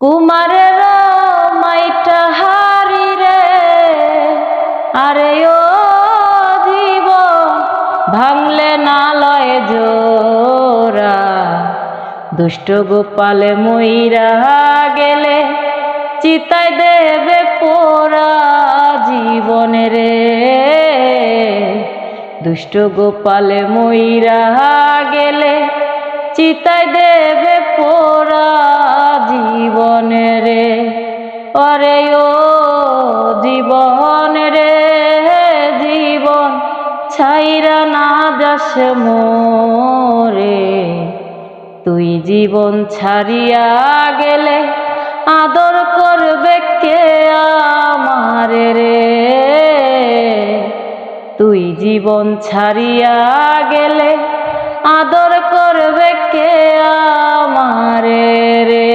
কুমারের মাইটা হারি রে, আরে ও জীব ভাঙলে না লয় জোড়া। দুষ্ট গোপালে মইরা গেলে চিতায় দেবে পোড়া জীবনে রে। দুষ্ট গোপালে মইরা গেলে চিতায় দেবে পোড়া জীবনে রে। অরে ও জীবন রে, জীবন ছাইরা না যাস মোরে। তুই জীবন ছাড়িয়া গেলে আদর করবে কে আমারে রে। তুই জীবন ছাড়িয়া গেলে আদর করবে কে আমারে রে।